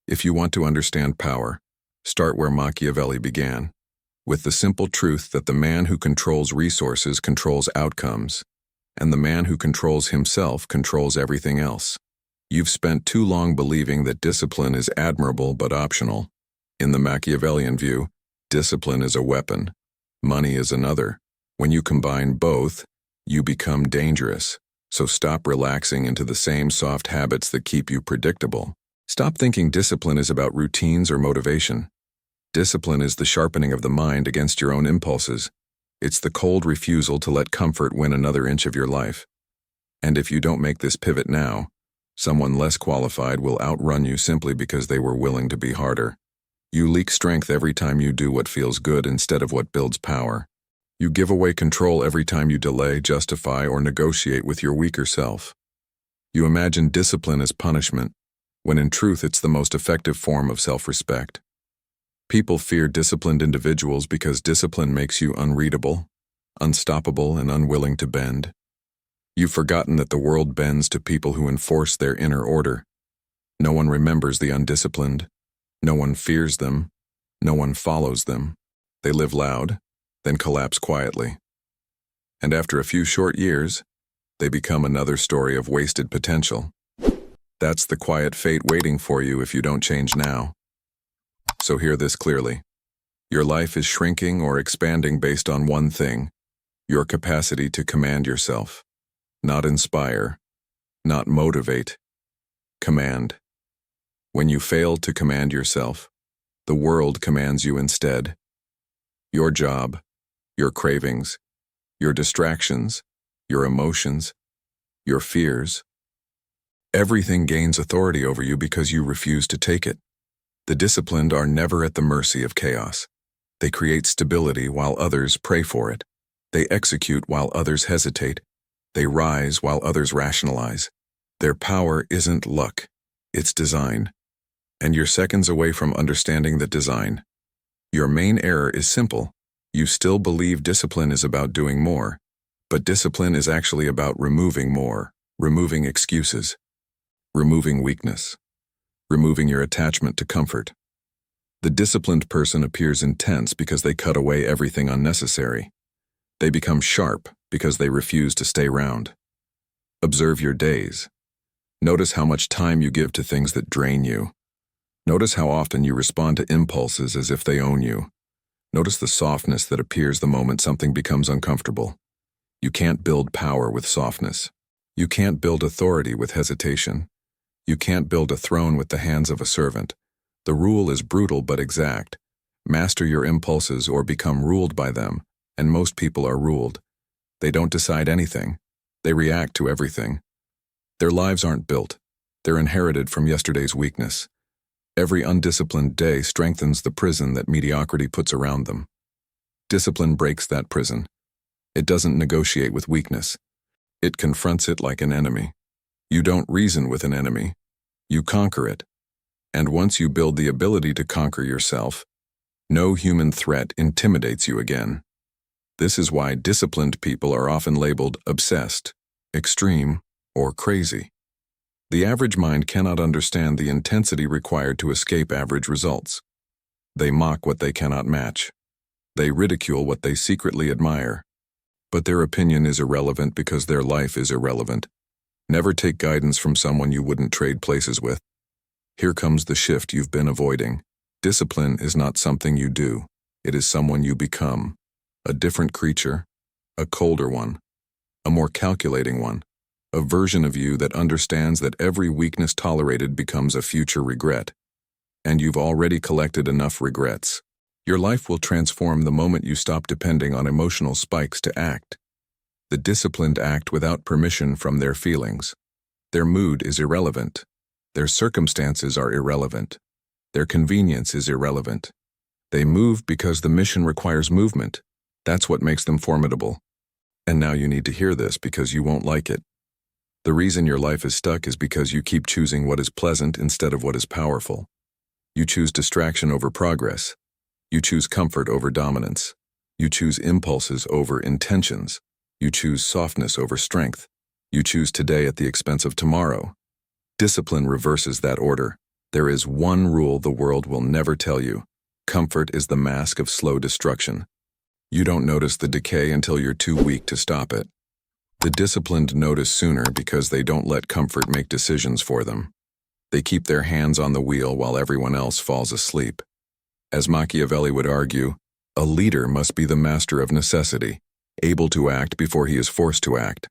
If you want to understand power, start where Machiavelli began, with the simple truth that the man who controls resources controls outcomes, and the man who controls himself controls everything else. You've spent too long believing that discipline is admirable but optional. In the Machiavellian view, discipline is a weapon. Money is another. When you combine both, you become dangerous. So stop relaxing into the same soft habits that keep you predictable. Stop thinking discipline is about routines or motivation. Discipline is the sharpening of the mind against your own impulses. It's the cold refusal to let comfort win another inch of your life. And if you don't make this pivot now, someone less qualified will outrun you simply because they were willing to be harder. You leak strength every time you do what feels good instead of what builds power. You give away control every time you delay, justify, or negotiate with your weaker self. You imagine discipline as punishment, when in truth it's the most effective form of self-respect. People fear disciplined individuals because discipline makes you unreadable, unstoppable, and unwilling to bend. You've forgotten that the world bends to people who enforce their inner order. No one remembers the undisciplined. No one fears them. No one follows them. They live loud, then collapse quietly. And after a few short years, they become another story of wasted potential. That's the quiet fate waiting for you if you don't change now. So hear this clearly. Your life is shrinking or expanding based on one thing: your capacity to command yourself. Not inspire, not motivate, command. When you fail to command yourself, the world commands you instead. Your job, your cravings, your distractions, your emotions, your fears. Everything gains authority over you because you refuse to take it. The disciplined are never at the mercy of chaos. They create stability while others pray for it. They execute while others hesitate. They rise while others rationalize. Their power isn't luck, it's design. And you're seconds away from understanding that design. Your main error is simple. You still believe discipline is about doing more, but discipline is actually about removing more, removing excuses, removing weakness, removing your attachment to comfort. The disciplined person appears intense because they cut away everything unnecessary. They become sharp because they refuse to stay round. Observe your days. Notice how much time you give to things that drain you. Notice how often you respond to impulses as if they own you. Notice the softness that appears the moment something becomes uncomfortable. You can't build power with softness. You can't build authority with hesitation. You can't build a throne with the hands of a servant. The rule is brutal but exact. Master your impulses or become ruled by them, and most people are ruled. They don't decide anything. They react to everything. Their lives aren't built. They're inherited from yesterday's weakness. Every undisciplined day strengthens the prison that mediocrity puts around them. Discipline breaks that prison. It doesn't negotiate with weakness. It confronts it like an enemy. You don't reason with an enemy. You conquer it. And once you build the ability to conquer yourself, no human threat intimidates you again. This is why disciplined people are often labeled obsessed, extreme, or crazy. The average mind cannot understand the intensity required to escape average results. They mock what they cannot match. They ridicule what they secretly admire. But their opinion is irrelevant because their life is irrelevant. Never take guidance from someone you wouldn't trade places with. Here comes the shift you've been avoiding. Discipline is not something you do. It is someone you become. A different creature, a colder one, a more calculating one. A version of you that understands that every weakness tolerated becomes a future regret. And you've already collected enough regrets. Your life will transform the moment you stop depending on emotional spikes to act. The disciplined act without permission from their feelings. Their mood is irrelevant. Their circumstances are irrelevant. Their convenience is irrelevant. They move because the mission requires movement. That's what makes them formidable. And now you need to hear this because you won't like it. The reason your life is stuck is because you keep choosing what is pleasant instead of what is powerful. You choose distraction over progress. You choose comfort over dominance. You choose impulses over intentions. You choose softness over strength. You choose today at the expense of tomorrow. Discipline reverses that order. There is one rule the world will never tell you. Comfort is the mask of slow destruction. You don't notice the decay until you're too weak to stop it. The disciplined notice sooner because they don't let comfort make decisions for them. They keep their hands on the wheel while everyone else falls asleep. As Machiavelli would argue, a leader must be the master of necessity, able to act before he is forced to act.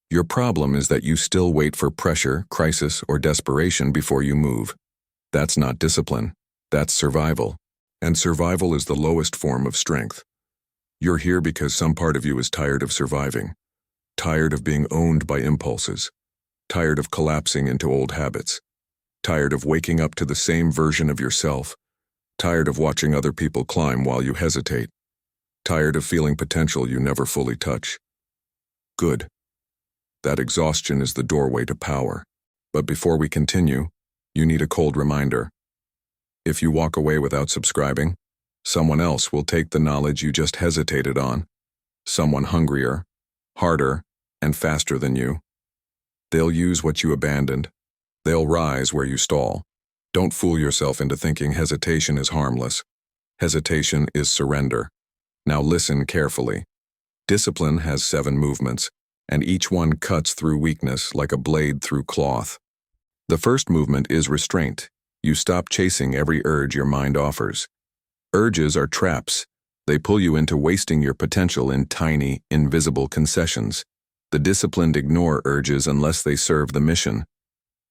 Your problem is that you still wait for pressure, crisis, or desperation before you move. That's not discipline. That's survival. And survival is the lowest form of strength. You're here because some part of you is tired of surviving, tired of being owned by impulses, tired of collapsing into old habits, tired of waking up to the same version of yourself, tired of watching other people climb while you hesitate, tired of feeling potential you never fully touch. Good. That exhaustion is the doorway to power. But before we continue, you need a cold reminder. If you walk away without subscribing, someone else will take the knowledge you just hesitated on, someone hungrier, harder, and faster than you. They'll use what you abandoned. They'll rise where you stall. Don't fool yourself into thinking hesitation is harmless. Hesitation is surrender. Now listen carefully. Discipline has 7 movements, and each one cuts through weakness like a blade through cloth. The first movement is restraint. You stop chasing every urge your mind offers. Urges are traps. They pull you into wasting your potential in tiny, invisible concessions. The disciplined ignore urges unless they serve the mission.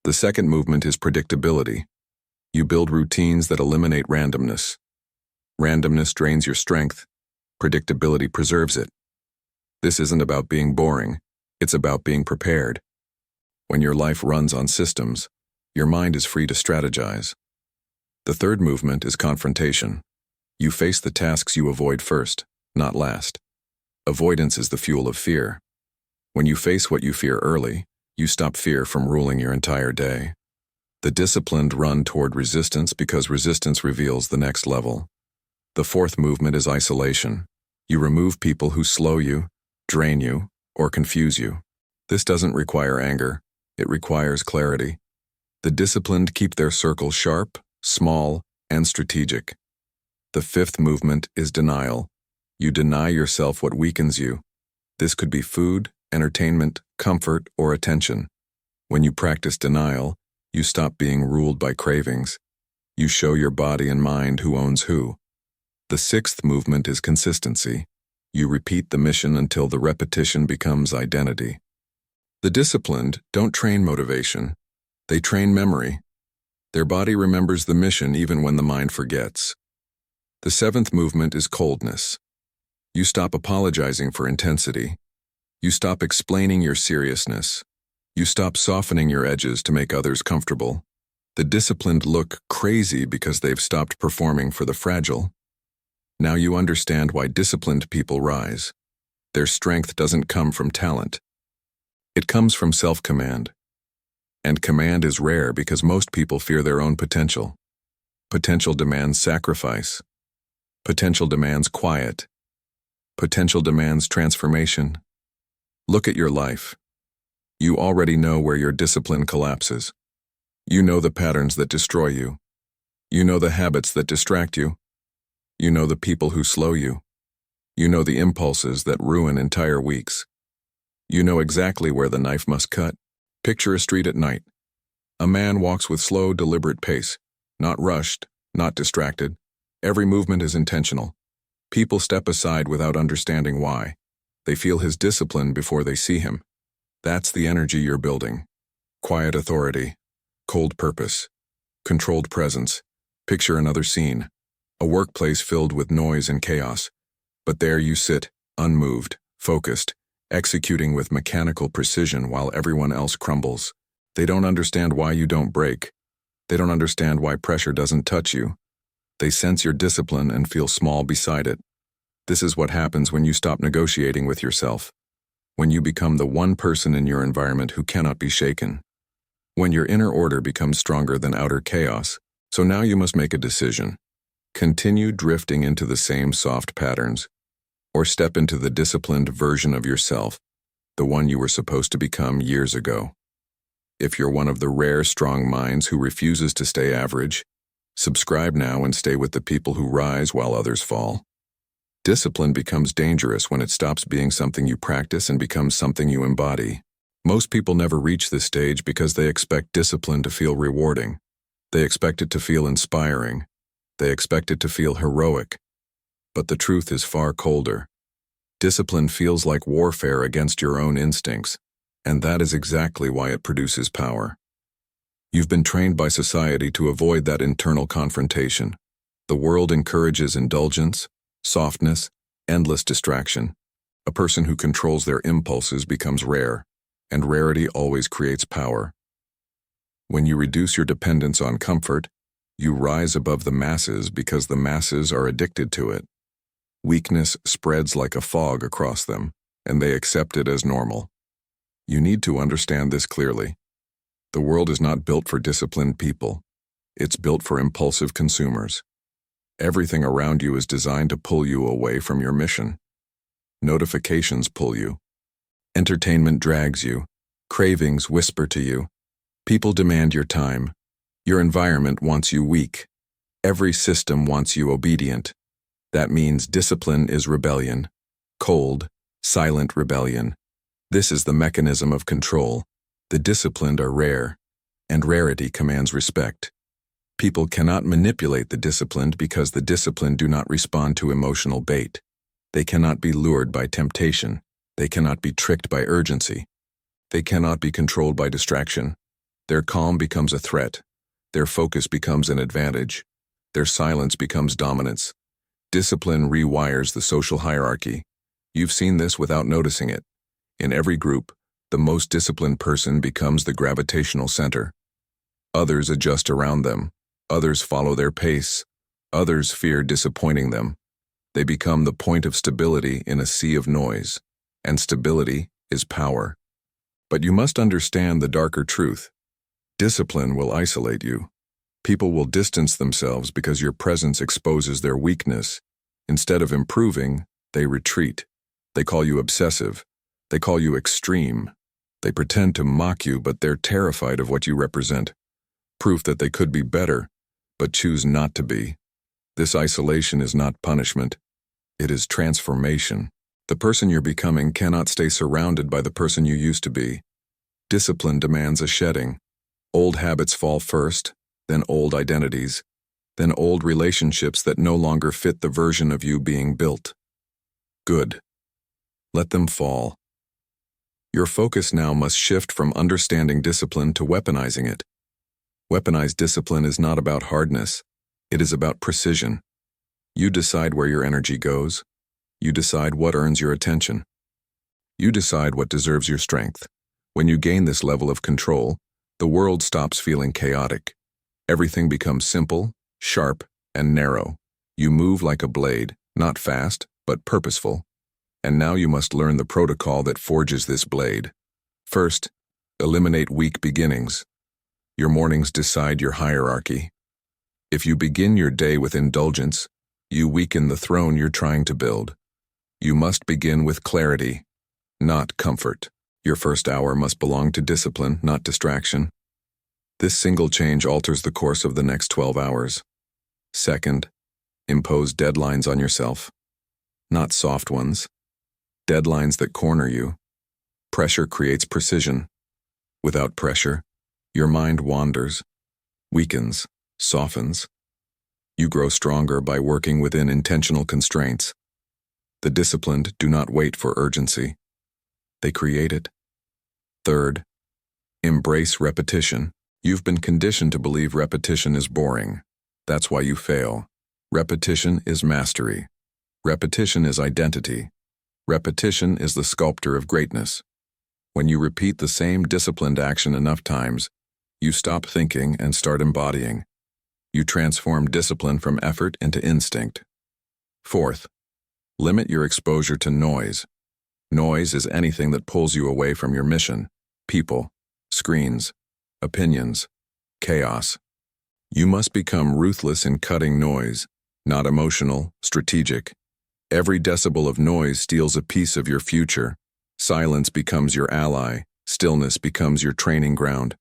The second movement is predictability. You build routines that eliminate randomness. Randomness drains your strength. Predictability preserves it. This isn't about being boring. It's about being prepared. When your life runs on systems, your mind is free to strategize. The third movement is confrontation. You face the tasks you avoid first, not last. Avoidance is the fuel of fear. When you face what you fear early, you stop fear from ruling your entire day. The disciplined run toward resistance because resistance reveals the next level. The fourth movement is isolation. You remove people who slow you, drain you, or confuse you. This doesn't require anger. It requires clarity. The disciplined keep their circle sharp, small, and strategic. The fifth movement is denial. You deny yourself what weakens you. This could be food, entertainment, comfort, or attention. When you practice denial, you stop being ruled by cravings. You show your body and mind who owns who. The sixth movement is consistency. You repeat the mission until the repetition becomes identity. The disciplined don't train motivation. They train memory. Their body remembers the mission even when the mind forgets. The seventh movement is coldness. You stop apologizing for intensity. You stop explaining your seriousness. You stop softening your edges to make others comfortable. The disciplined look crazy because they've stopped performing for the fragile. Now you understand why disciplined people rise. Their strength doesn't come from talent. It comes from self-command. And command is rare because most people fear their own potential. Potential demands sacrifice. Potential demands quiet. Potential demands transformation. Look at your life. You already know where your discipline collapses. You know the patterns that destroy you. You know the habits that distract you. You know the people who slow you. You know the impulses that ruin entire weeks. You know exactly where the knife must cut. Picture a street at night. A man walks with slow, deliberate pace, not rushed, not distracted. Every movement is intentional. People step aside without understanding why. They feel his discipline before they see him. That's the energy you're building. Quiet authority, cold purpose, controlled presence. Picture another scene. A workplace filled with noise and chaos. But there you sit, unmoved, focused, executing with mechanical precision while everyone else crumbles. They don't understand why you don't break. They don't understand why pressure doesn't touch you. They sense your discipline and feel small beside it. This is what happens when you stop negotiating with yourself. When you become the one person in your environment who cannot be shaken. When your inner order becomes stronger than outer chaos. So now you must make a decision. Continue drifting into the same soft patterns, or step into the disciplined version of yourself, the one you were supposed to become years ago. If you're one of the rare strong minds who refuses to stay average, subscribe now and stay with the people who rise while others fall. Discipline becomes dangerous when it stops being something you practice and becomes something you embody. Most people never reach this stage because they expect discipline to feel rewarding. They expect it to feel inspiring. They expect it to feel heroic. But the truth is far colder. Discipline feels like warfare against your own instincts, and that is exactly why it produces power. You've been trained by society to avoid that internal confrontation. The world encourages indulgence, softness, endless distraction. A person who controls their impulses becomes rare, and rarity always creates power. When you reduce your dependence on comfort, you rise above the masses because the masses are addicted to it. Weakness spreads like a fog across them, and they accept it as normal. You need to understand this clearly. The world is not built for disciplined people. It's built for impulsive consumers. Everything around you is designed to pull you away from your mission. Notifications pull you. Entertainment drags you. Cravings whisper to you. People demand your time. Your environment wants you weak. Every system wants you obedient. That means discipline is rebellion. Cold, silent rebellion. This is the mechanism of control. The disciplined are rare, and rarity commands respect. People cannot manipulate the disciplined because the disciplined do not respond to emotional bait. They cannot be lured by temptation. They cannot be tricked by urgency. They cannot be controlled by distraction. Their calm becomes a threat. Their focus becomes an advantage. Their silence becomes dominance. Discipline rewires the social hierarchy. You've seen this without noticing it. In every group, the most disciplined person becomes the gravitational center. Others adjust around them. Others follow their pace. Others fear disappointing them. They become the point of stability in a sea of noise. And stability is power. But you must understand the darker truth. Discipline will isolate you. People will distance themselves because your presence exposes their weakness. Instead of improving, they retreat. They call you obsessive. They call you extreme. They pretend to mock you, but they're terrified of what you represent. Proof that they could be better, but choose not to be. This isolation is not punishment. It is transformation. The person you're becoming cannot stay surrounded by the person you used to be. Discipline demands a shedding. Old habits fall first, then old identities, then old relationships that no longer fit the version of you being built. Good. Let them fall. Your focus now must shift from understanding discipline to weaponizing it. Weaponized discipline is not about hardness. It is about precision. You decide where your energy goes. You decide what earns your attention. You decide what deserves your strength. When you gain this level of control, the world stops feeling chaotic. Everything becomes simple, sharp, and narrow. You move like a blade, not fast, but purposeful. And now you must learn the protocol that forges this blade. First, eliminate weak beginnings. Your mornings decide your hierarchy. If you begin your day with indulgence, you weaken the throne you're trying to build. You must begin with clarity, not comfort. Your first hour must belong to discipline, not distraction. This single change alters the course of the next 12 hours. Second, impose deadlines on yourself. Not soft ones. Deadlines that corner you. Pressure creates precision. Without pressure, your mind wanders, weakens, softens. You grow stronger by working within intentional constraints. The disciplined do not wait for urgency. They create it. Third, embrace repetition. You've been conditioned to believe repetition is boring. That's why you fail. Repetition is mastery. Repetition is identity. Repetition is the sculptor of greatness. When you repeat the same disciplined action enough times, you stop thinking and start embodying. You transform discipline from effort into instinct. Fourth, limit your exposure to noise. Noise is anything that pulls you away from your mission. People, screens, opinions, chaos. You must become ruthless in cutting noise, not emotional, strategic. Every decibel of noise steals a piece of your future. Silence becomes your ally. Stillness becomes your training ground.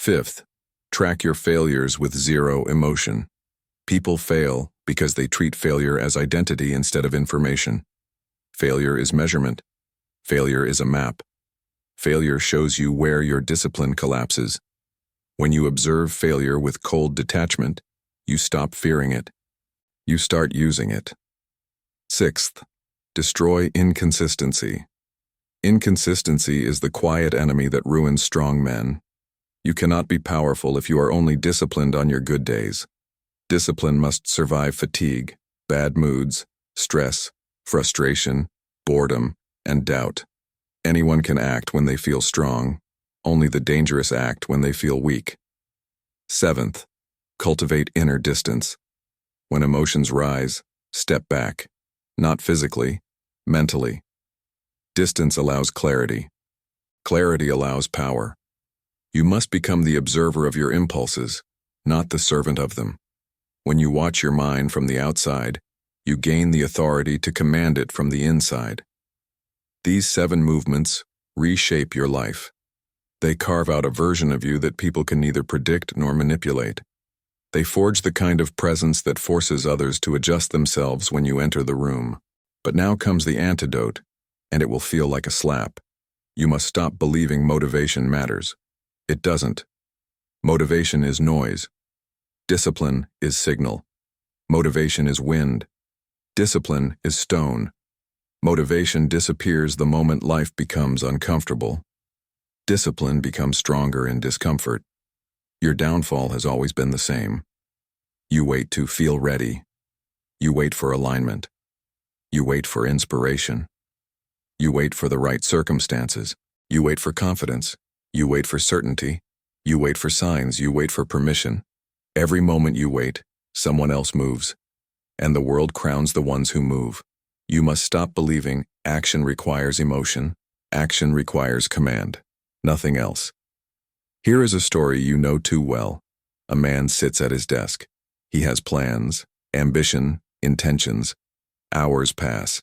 Fifth, track your failures with zero emotion. People fail because they treat failure as identity instead of information. Failure is measurement. Failure is a map. Failure shows you where your discipline collapses. When you observe failure with cold detachment, you stop fearing it. You start using it. Sixth, destroy inconsistency. Inconsistency is the quiet enemy that ruins strong men. You cannot be powerful if you are only disciplined on your good days. Discipline must survive fatigue, bad moods, stress, frustration, boredom, and doubt. Anyone can act when they feel strong. Only the dangerous act when they feel weak. Seventh, cultivate inner distance. When emotions rise, step back. Not physically, mentally. Distance allows clarity. Clarity allows power. You must become the observer of your impulses, not the servant of them. When you watch your mind from the outside, you gain the authority to command it from the inside. These 7 movements reshape your life. They carve out a version of you that people can neither predict nor manipulate. They forge the kind of presence that forces others to adjust themselves when you enter the room. But now comes the antidote, and it will feel like a slap. You must stop believing motivation matters. It doesn't. Motivation is noise. Discipline is signal. Motivation is wind. Discipline is stone. Motivation disappears the moment life becomes uncomfortable. Discipline becomes stronger in discomfort. Your downfall has always been the same. You wait to feel ready. You wait for alignment. You wait for inspiration. You wait for the right circumstances. You wait for confidence. You wait for certainty. You wait for signs. You wait for permission. Every moment you wait, someone else moves. And the world crowns the ones who move. You must stop believing action requires emotion. Action requires command. Nothing else. Here is a story you know too well. A man sits at his desk. He has plans, ambition, intentions. Hours pass.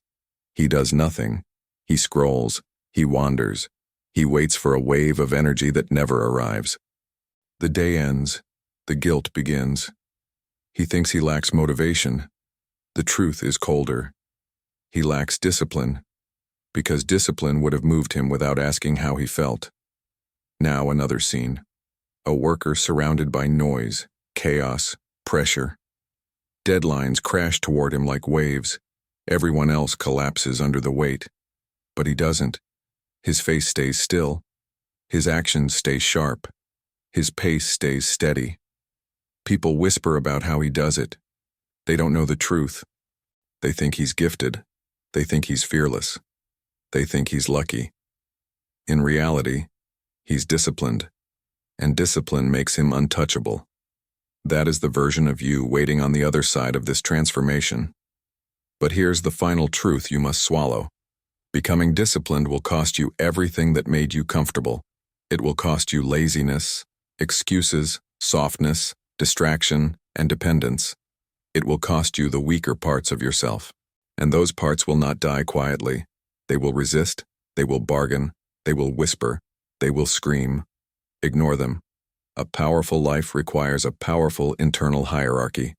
He does nothing. He scrolls. He wanders. He waits for a wave of energy that never arrives. The day ends. The guilt begins. He thinks he lacks motivation. The truth is colder. He lacks discipline, because discipline would have moved him without asking how he felt. Now another scene. A worker surrounded by noise, chaos, pressure. Deadlines crash toward him like waves. Everyone else collapses under the weight. But he doesn't. His face stays still. His actions stay sharp. His pace stays steady. People whisper about how he does it. They don't know the truth. They think he's gifted. They think he's fearless. They think he's lucky. In reality, he's disciplined, and discipline makes him untouchable. That is the version of you waiting on the other side of this transformation. But here's the final truth you must swallow. Becoming disciplined will cost you everything that made you comfortable. It will cost you laziness, excuses, softness, distraction, and dependence. It will cost you the weaker parts of yourself. And those parts will not die quietly. They will resist, they will bargain, they will whisper, they will scream. Ignore them. A powerful life requires a powerful internal hierarchy.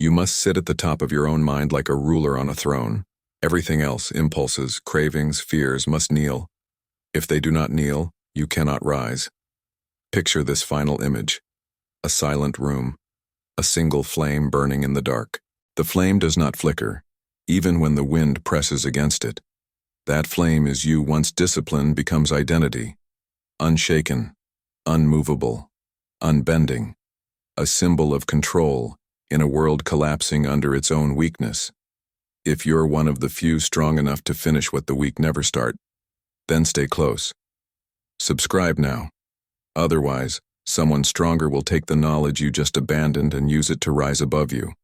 You must sit at the top of your own mind like a ruler on a throne. Everything else, impulses, cravings, fears, must kneel. If they do not kneel, you cannot rise. Picture this final image. A silent room. A single flame burning in the dark. The flame does not flicker, even when the wind presses against it. That flame is you once discipline becomes identity. Unshaken, unmovable, unbending. A symbol of control in a world collapsing under its own weakness. If you're one of the few strong enough to finish what the weak never start, then stay close. Subscribe now. Otherwise, someone stronger will take the knowledge you just abandoned and use it to rise above you.